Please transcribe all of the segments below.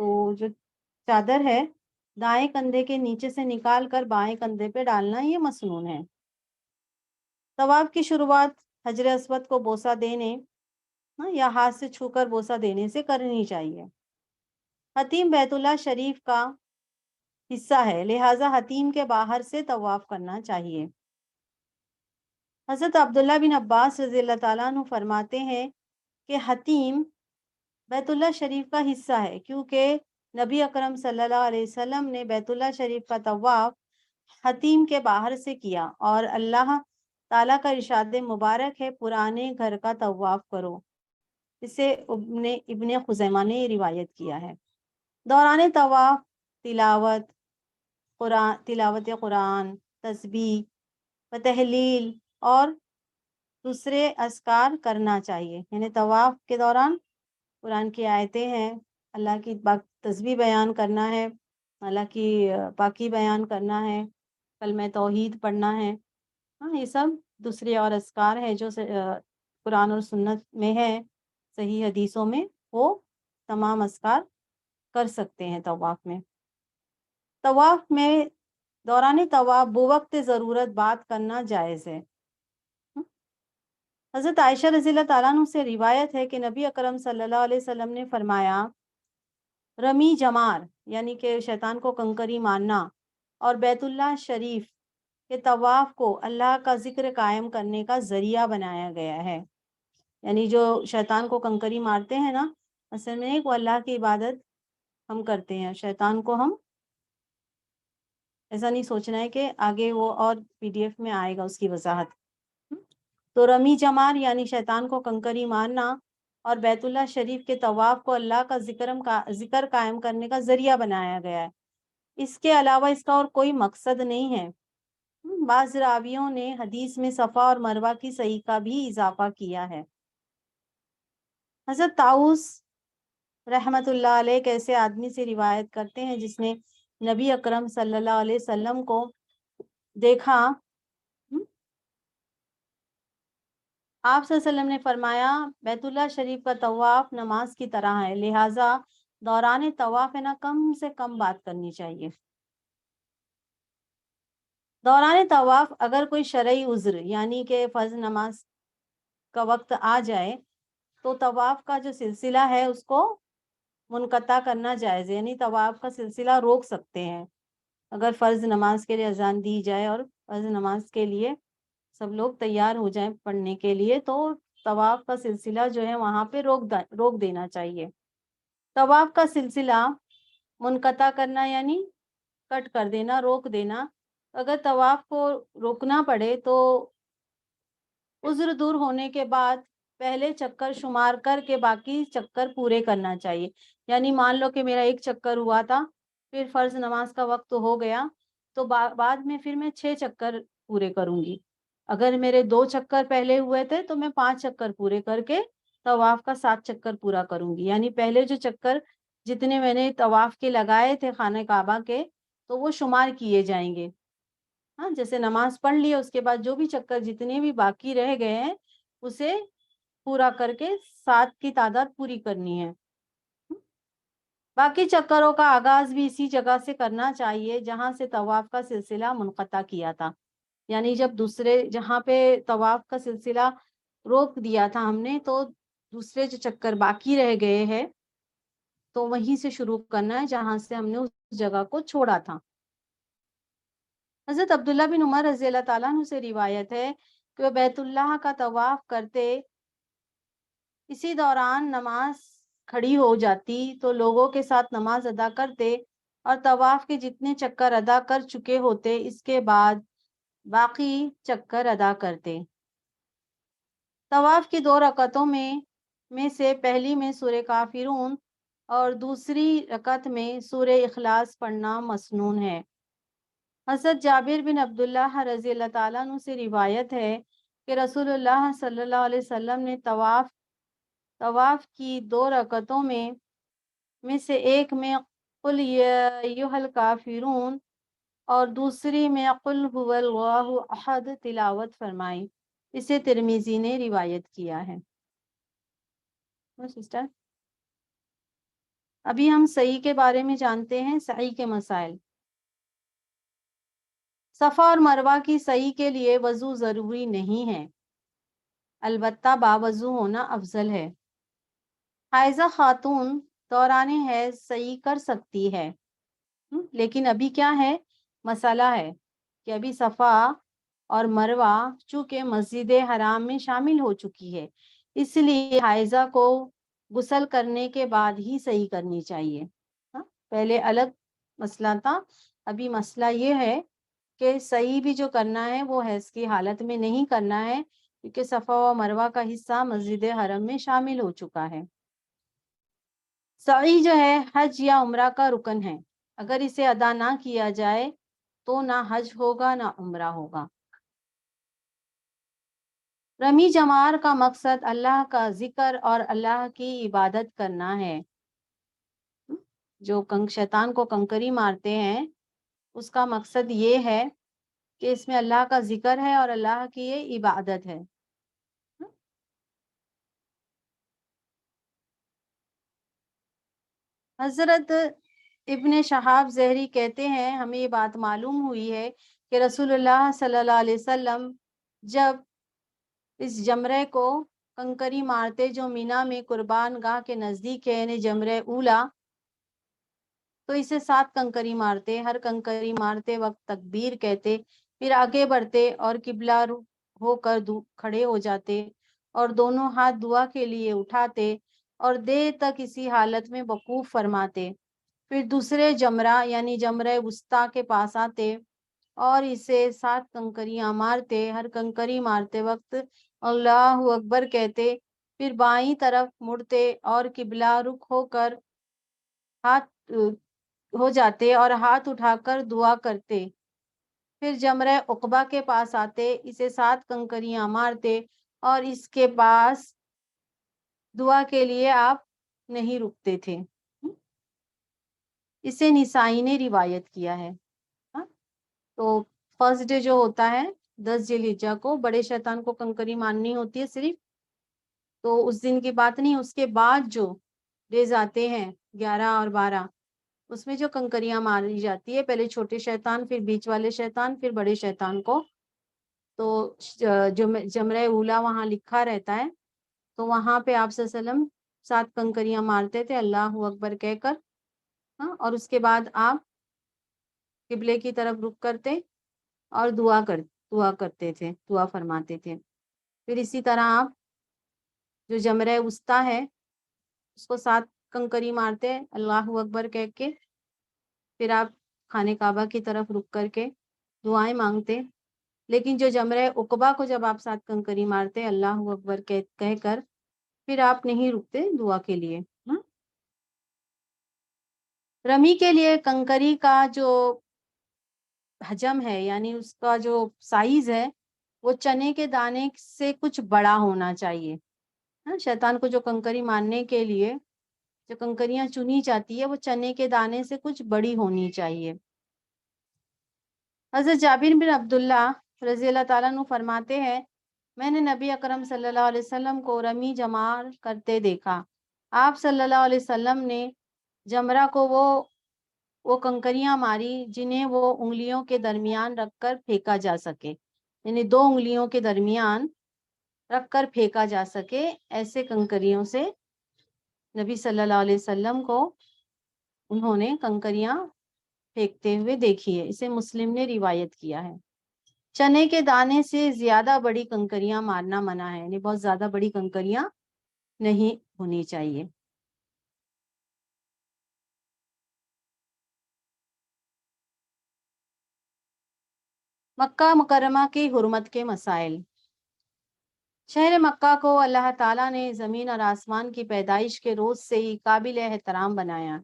تو جو چادر ہے دائیں کندھے کے نیچے سے نکال کر بائیں کندھے پہ ڈالنا یہ مسنون ہے۔ طواف کی شروعات حجر اسود کو بوسہ دینے یا ہاتھ سے چھو کر بوسہ دینے سے کرنی چاہیے۔ حتیم بیت اللہ شریف کا حصہ ہے، لہٰذا حتیم کے باہر سے طواف کرنا چاہیے۔ حضرت عبداللہ بن عباس رضی اللہ تعالیٰ عنہ فرماتے ہیں کہ حتیم بیت اللہ شریف کا حصہ ہے، کیونکہ نبی اکرم صلی اللہ علیہ وسلم نے بیت اللہ شریف کا طواف حتیم کے باہر سے کیا، اور اللہ تعالیٰ کا ارشاد مبارک ہے پرانے گھر کا طواف کرو، اسے ابن خزیمہ نے روایت کیا ہے۔ دوران طواف تلاوت قرآن، تسبیح و تحلیل اور دوسرے اذکار کرنا چاہیے، یعنی طواف کے دوران قرآن کی آیتیں ہیں، اللہ کی تسبیح بیان کرنا ہے، اللہ کی پاکی بیان کرنا ہے، کلمہ توحید پڑھنا ہے، یہ سب دوسرے اور اذکار ہے جو قرآن اور سنت میں ہے، صحیح حدیثوں میں، وہ تمام اذکار کر سکتے ہیں طواف میں۔ طواف میں دوران طواف بوقت ضرورت بات کرنا جائز ہے۔ حضرت عائشہ رضی اللہ تعالیٰ عنہ سے روایت ہے کہ نبی اکرم صلی اللہ علیہ وسلم نے فرمایا، رمی جمار یعنی کہ شیطان کو کنکری مارنا اور بیت اللہ شریف کے طواف کو اللہ کا ذکر قائم کرنے کا ذریعہ بنایا گیا ہے۔ یعنی جو شیطان کو کنکری مارتے ہیں نا، اصل میں وہ اللہ کی عبادت ہم کرتے ہیں، شیطان کو ہم ایسا نہیں سوچنا ہے کہ آگے وہ اور PDF میں آئے گا اس کی وضاحت۔ تو رمی جمار یعنی شیطان کو کنکری مارنا اور بیت اللہ شریف کے طواف کو اللہ کا ذکر قائم کرنے کا ذریعہ بنایا گیا ہے، اس کے علاوہ اس کا اور کوئی مقصد نہیں ہے۔ بعض راویوں نے حدیث میں صفا اور مروہ کی صحیح کا بھی اضافہ کیا ہے۔ حضرت طاؤس رحمت اللہ علیہ ایک ایسے آدمی سے روایت کرتے ہیں جس نے نبی اکرم صلی اللہ علیہ وسلم کو دیکھا۔ آپ صلی اللہ علیہ وسلم نے فرمایا، بیت اللہ شریف کا طواف نماز کی طرح ہے، لہٰذا دوران طواف ہے نا کم سے کم بات کرنی چاہیے۔ دوران طواف اگر کوئی شرعی عذر یعنی کہ فرض نماز کا وقت آ جائے تو طواف کا جو سلسلہ ہے اس کو منقطع کرنا جائز ہے، یعنی طواف کا سلسلہ روک سکتے ہیں۔ اگر فرض نماز کے لیے اذان دی جائے اور فرض نماز کے لیے سب لوگ تیار ہو جائیں پڑھنے کے لیے، تو طواف کا سلسلہ جو ہے وہاں پہ روک دینا چاہیے۔ طواف کا سلسلہ منقطع کرنا یعنی کٹ کر دینا، روک دینا۔ اگر طواف کو روکنا پڑے تو عذر دور ہونے کے بعد پہلے چکر شمار کر کے باقی چکر پورے کرنا چاہیے۔ یعنی مان لو کہ میرا ایک چکر ہوا تھا، پھر فرض نماز کا وقت ہو گیا تو بعد میں پھر میں 6 چکر پورے کروں گی۔ اگر میرے 2 چکر پہلے ہوئے تھے تو میں 5 چکر پورے کر کے طواف کا 7 چکر پورا کروں گی۔ یعنی پہلے جو چکر جتنے میں نے طواف کے لگائے تھے خانہ کعبہ کے تو وہ شمار کیے جائیں گے۔ جیسے نماز پڑھ لی اس کے بعد جو بھی چکر جتنے بھی باقی رہ گئے ہیں اسے پورا کر کے 7 کی تعداد پوری کرنی ہے۔ باقی چکروں کا آغاز بھی اسی جگہ سے کرنا چاہیے جہاں سے طواف کا سلسلہ منقطع کیا تھا۔ یعنی جب دوسرے جہاں پہ طواف کا سلسلہ روک دیا تھا ہم نے، تو دوسرے جو چکر باقی رہ گئے ہیں تو وہیں سے شروع کرنا ہے جہاں سے ہم نے اس جگہ کو چھوڑا تھا۔ حضرت عبداللہ بن عمر رضی اللہ تعالیٰ عنہ سے روایت ہے کہ وہ بیت اللہ کا طواف کرتے، اسی دوران نماز کھڑی ہو جاتی تو لوگوں کے ساتھ نماز ادا کرتے اور طواف کے جتنے چکر ادا کر چکے ہوتے اس کے بعد باقی چکر ادا کرتے۔ طواف کی 2 رکعتوں میں سے پہلی میں سورہ کافرون اور دوسری رکعت میں سورہ اخلاص پڑھنا مسنون ہے۔ حضرت جابر بن عبداللہ رضی اللہ تعالیٰ عنہ سے روایت ہے کہ رسول اللہ صلی اللہ علیہ وسلم نے طواف کی 2 رکعتوں میں سے ایک میں قل یا ایھا الکافرون اور دوسری میں قل ھو اللہ احد تلاوت فرمائی۔ اسے ترمذی نے روایت کیا ہے۔ سسٹر ابھی ہم صحیح کے بارے میں جانتے ہیں، صحیح کے مسائل۔ صفا اور مروہ کی صحیح کے لیے وضو ضروری نہیں ہے، البتہ باوضو ہونا افضل ہے۔ حائضہ خاتون دوران حیض صحیح کر سکتی ہے، لیکن ابھی کیا ہے، مسئلہ ہے کہ ابھی صفا اور مروہ چونکہ مسجد حرام میں شامل ہو چکی ہے، اس لیے حائضہ کو غسل کرنے کے بعد ہی صحیح کرنی چاہیے۔ پہلے الگ مسئلہ تھا، ابھی مسئلہ یہ ہے کہ صحیح بھی جو کرنا ہے وہ حیض کی حالت میں نہیں کرنا ہے، کیونکہ صفا و مروہ کا حصہ مسجد حرم میں شامل ہو چکا ہے۔ سعی جو ہے حج یا عمرہ کا رکن ہے، اگر اسے ادا نہ کیا جائے تو نہ حج ہوگا نہ عمرہ ہوگا۔ رمی جمار کا مقصد اللہ کا ذکر اور اللہ کی عبادت کرنا ہے۔ جو شیطان کو کنکری مارتے ہیں اس کا مقصد یہ ہے کہ اس میں اللہ کا ذکر ہے اور اللہ کی یہ عبادت ہے۔ حضرت ابن شہاب زہری کہتے ہیں، ہمیں یہ بات معلوم ہوئی ہے کہ رسول اللہ صلی اللہ علیہ وسلم جب اس جمرے کو کنکری مارتے جو مینا میں قربان گاہ کے نزدیک ہے، یعنی جمرے اولا، تو اسے 7 کنکری مارتے، ہر کنکری مارتے وقت تکبیر کہتے، پھر آگے بڑھتے اور قبلہ رخ ہو کر کھڑے ہو جاتے اور دونوں ہاتھ دعا کے لیے اٹھاتے اور دیر تک اسی حالت میں وقوف فرماتے، پھر دوسرے جمرہ یعنی جمرہ وسطیٰ کے پاس آتے اور اسے 7 کنکریاں مارتے، ہر کنکری مارتے وقت اللہ اکبر کہتے، پھر بائیں طرف مڑتے اور قبلہ رخ ہو کر ہاتھ ہو جاتے اور ہاتھ اٹھا کر دعا کرتے، پھر جمرہ عقبہ کے پاس آتے، اسے 7 کنکریاں مارتے اور اس کے پاس دعا کے لیے آپ نہیں رکتے تھے۔ اسے نسائی نے روایت کیا ہے۔ تو فرسٹ ڈے جو ہوتا ہے 10 ذی الحجہ کو، بڑے شیطان کو کنکری مارنی ہوتی ہے صرف، تو اس دن کی بات نہیں، اس کے بعد جو ڈیز آتے ہیں 11 اور 12، اس میں جو کنکریاں ماری جاتی ہے، پہلے چھوٹے شیطان، پھر بیچ والے شیطان، پھر بڑے شیطان کو، تو جو جمرہ اولا وہاں لکھا رہتا ہے، تو وہاں پہ آپ صلی اللہ علیہ وسلم 7 کنکریاں مارتے تھے اللہ اکبر کہہ کر، اور اس کے بعد آپ قبلے کی طرف رخ کرتے اور دعا کرتے تھے، دعا فرماتے تھے، پھر اسی طرح آپ جو جمرہ وسطیٰ ہے اس کو 7 کنکری مارتے اللہ اکبر کہہ کے، پھر آپ خانہ کعبہ کی طرف رک کر کے دعائیں مانگتے، لیکن جو جمرہ عقبہ کو جب آپ 7 کنکری مارتے اللہ اکبر کہہ کر، پھر آپ نہیں رکتے دعا کے لیے۔ رمی کے لیے کنکری کا جو حجم ہے، یعنی اس کا جو سائز ہے، وہ چنے کے دانے سے کچھ بڑا ہونا چاہیے۔ شیطان کو جو کنکری مارنے کے لیے جو کنکریاں چنی جاتی ہے وہ چنے کے دانے سے کچھ بڑی ہونی چاہیے۔ حضرت جابر بن عبداللہ رضی اللہ تعالیٰ عنہ فرماتے ہیں، میں نے نبی اکرم صلی اللہ علیہ وسلم کو رمی جمار کرتے دیکھا۔ آپ صلی اللہ علیہ وسلم نے جمرہ کو وہ کنکریاں ماری جنہیں وہ انگلیوں کے درمیان رکھ کر پھینکا جا سکے، یعنی 2 انگلیوں کے درمیان رکھ کر پھینکا جا سکے، ایسے کنکریوں سے نبی صلی اللہ علیہ وسلم کو انہوں نے کنکریاں پھینکتے ہوئے دیکھی ہے۔ اسے مسلم نے روایت کیا ہے۔ چنے کے دانے سے زیادہ بڑی کنکریاں مارنا منع ہے، یعنی بہت زیادہ بڑی کنکریاں نہیں ہونی چاہیے۔ مکہ مکرمہ کی حرمت کے مسائل۔ شہر مکہ کو اللہ تعالیٰ نے زمین اور آسمان کی پیدائش کے روز سے ہی قابل احترام بنایا۔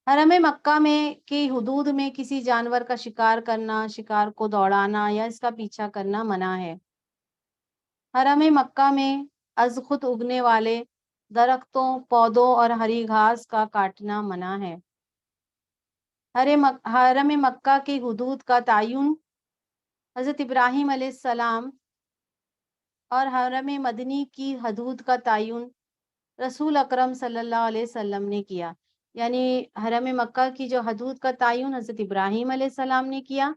حرم مکہ میں کی حدود میں کسی جانور کا شکار کرنا، شکار کو دوڑانا یا اس کا پیچھا کرنا منع ہے۔ حرم مکہ میں از خود اگنے والے درختوں، پودوں اور ہری گھاس کا کاٹنا منع ہے۔ حرم مکہ کی حدود کا تعین حضرت ابراہیم علیہ السلام اور حرم مدنی کی حدود کا تعین رسول اکرم صلی اللہ علیہ وسلم نے کیا، یعنی حرم مکہ کی جو حدود کا تعین حضرت ابراہیم علیہ السلام نے کیا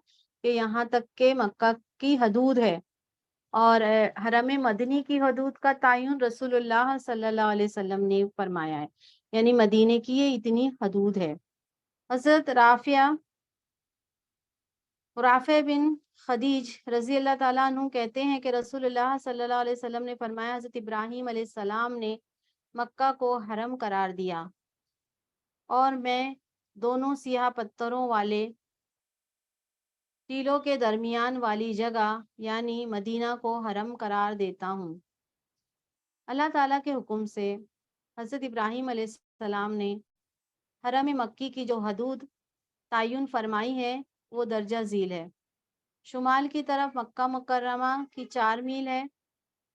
کہ یہاں تک کہ مکہ کی حدود ہے، اور حرم مدنی کی حدود کا تعین رسول اللہ صلی اللہ علیہ وسلم نے فرمایا ہے، یعنی مدینے کی یہ اتنی حدود ہے۔ حضرت رافع بن خدیج رضی اللہ تعالیٰ عنہ کہتے ہیں کہ رسول اللہ صلی اللہ علیہ وسلم نے فرمایا، حضرت ابراہیم علیہ السلام نے مکہ کو حرم قرار دیا اور میں دونوں سیاہ پتھروں والے ٹیلوں کے درمیان والی جگہ یعنی مدینہ کو حرم قرار دیتا ہوں۔ اللہ تعالیٰ کے حکم سے حضرت ابراہیم علیہ السلام نے حرم مکی کی جو حدود تعین فرمائی ہے وہ درجہ ذیل ہے۔ شمال کی طرف مکہ مکرمہ کی 4 میل ہے،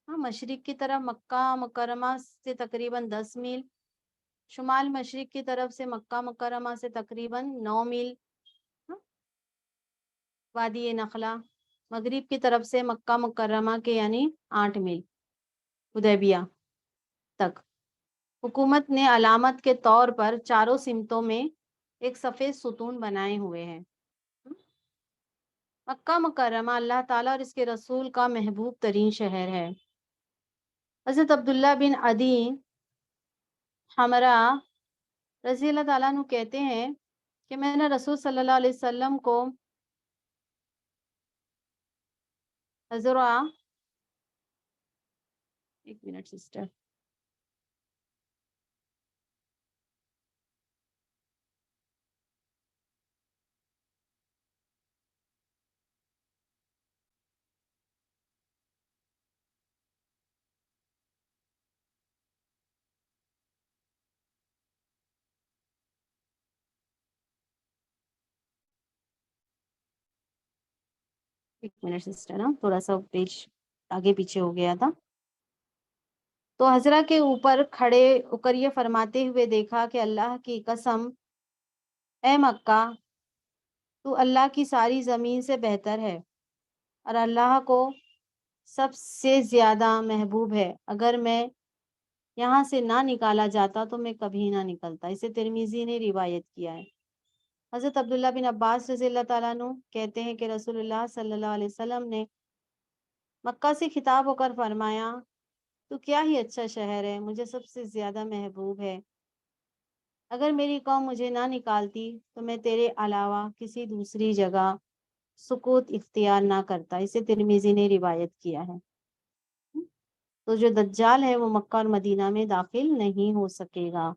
مشرق کی طرف مکہ مکرمہ سے تقریباً 10 میل، شمال مشرق کی طرف سے مکہ مکرمہ سے تقریباً 9 میل، وادی نخلا مغرب کی طرف سے مکہ مکرمہ کے یعنی 8 میل حدیبیہ تک۔ حکومت نے علامت کے طور پر چاروں سمتوں میں ایک سفید ستون بنائے ہوئے ہیں۔ مکہ مکرمہ اللہ تعالیٰ اور اس کے رسول کا محبوب ترین شہر ہے۔ حضرت عبداللہ بن عدی حمرہ رضی اللہ تعالیٰ عنہ کہتے ہیں کہ میں نے رسول صلی اللہ علیہ وسلم کو ایک منٹ سسٹر، ایک منٹ سسٹر، تھوڑا سا پیج آگے پیچھے ہو گیا تھا۔ تو حضرہ کے اوپر کھڑے ہو کر یہ فرماتے ہوئے دیکھا کہ اللہ کی قسم اے مکہ، تو اللہ کی ساری زمین سے بہتر ہے اور اللہ کو سب سے زیادہ محبوب ہے، اگر میں یہاں سے نہ نکالا جاتا تو میں کبھی نہ نکلتا۔ اسے ترمذی نے روایت کیا ہے۔ حضرت عبداللہ بن عباس رضی اللہ تعالیٰ عنہ کہتے ہیں کہ رسول اللہ صلی اللہ علیہ وسلم نے مکہ سے خطاب ہو کر فرمایا، تو کیا ہی اچھا شہر ہے، مجھے سب سے زیادہ محبوب ہے، اگر میری قوم مجھے نہ نکالتی تو میں تیرے علاوہ کسی دوسری جگہ سکوت اختیار نہ کرتا۔ اسے ترمذی نے روایت کیا ہے۔ تو جو دجال ہے وہ مکہ اور مدینہ میں داخل نہیں ہو سکے گا۔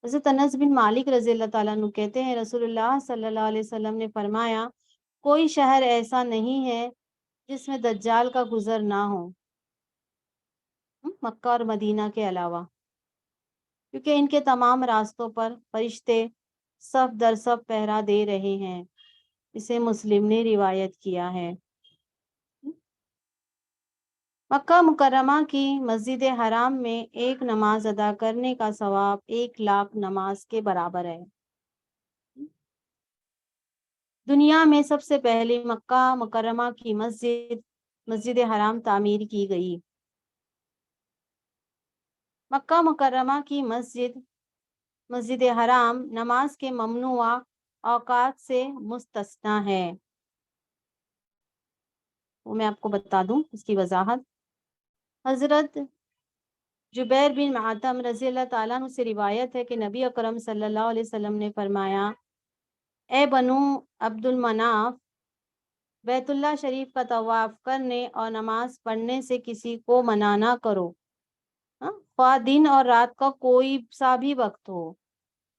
حضرت انس بن مالک رضی اللہ تعالیٰ عنہ کہتے ہیں رسول اللہ صلی اللہ علیہ وسلم نے فرمایا، کوئی شہر ایسا نہیں ہے جس میں دجال کا گزر نہ ہو، مکہ اور مدینہ کے علاوہ، کیونکہ ان کے تمام راستوں پر فرشتے صف در صف پہرا دے رہے ہیں۔ اسے مسلم نے روایت کیا ہے۔ مکہ مکرمہ کی مسجد حرام میں ایک نماز ادا کرنے کا ثواب 1,00,000 نماز کے برابر ہے۔ دنیا میں سب سے پہلے مکہ مکرمہ کی مسجد حرام تعمیر کی گئی۔ مکہ مکرمہ کی مسجد حرام نماز کے ممنوع اوقات سے مستثنی ہے۔ وہ میں آپ کو بتا دوں اس کی وضاحت۔ حضرت جبیر بن معتم رضی اللہ تعالیٰ عنہ سے روایت ہے کہ نبی اکرم صلی اللہ علیہ وسلم نے فرمایا، اے بنو عبد المناف، بیت اللہ شریف کا طواف کرنے اور نماز پڑھنے سے کسی کو منع نہ کرو، خواہ دن اور رات کا کوئی سا بھی وقت ہو۔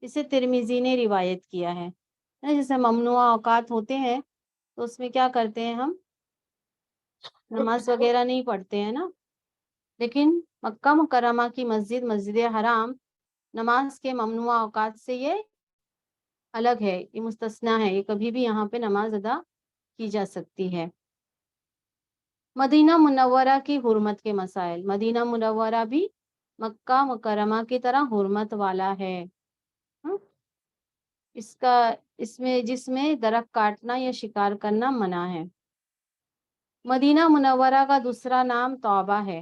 اسے ترمذی نے روایت کیا ہے۔ جیسے ممنوع اوقات ہوتے ہیں تو اس میں کیا کرتے ہیں، ہم نماز وغیرہ نہیں پڑھتے ہیں نا، لیکن مکہ مکرمہ کی مسجد حرام نماز کے ممنوع اوقات سے یہ الگ ہے، یہ مستثنی ہے، یہ کبھی بھی یہاں پہ نماز ادا کی جا سکتی ہے۔ مدینہ منورہ کی حرمت کے مسائل۔ مدینہ منورہ بھی مکہ مکرمہ کی طرح حرمت والا ہے۔ جس میں درخت کاٹنا یا شکار کرنا منع ہے۔ مدینہ منورہ کا دوسرا نام توبہ ہے۔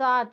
7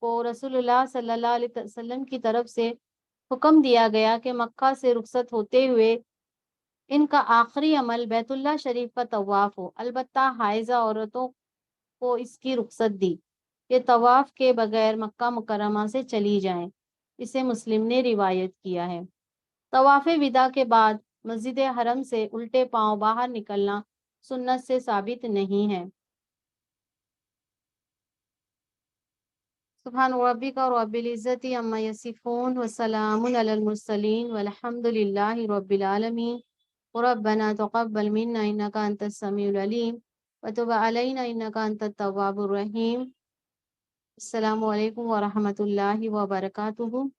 کو رسول اللہ صلی اللہ علیہ وسلم کی طرف سے حکم دیا گیا کہ مکہ سے رخصت ہوتے ہوئے ان کا آخری عمل بیت اللہ شریف کا طواف ہو، البتہ حائضہ عورتوں کو اس کی رخصت دی کہ طواف کے بغیر مکہ مکرمہ سے چلی جائیں۔ اسے مسلم نے روایت کیا ہے۔ طواف وداع کے بعد مسجد حرم سے الٹے پاؤں باہر نکلنا سنت سے ثابت نہیں ہے۔ سبحان ربک رب العزت عما یصفون وسلام علی المرسلین والحمد للہ رب العالمین۔ ربنا تقبل منا انک انت السمیع العلیم وتب علینا انک انت التواب الرحیم۔ السلام علیکم ورحمۃ اللہ وبرکاتہ۔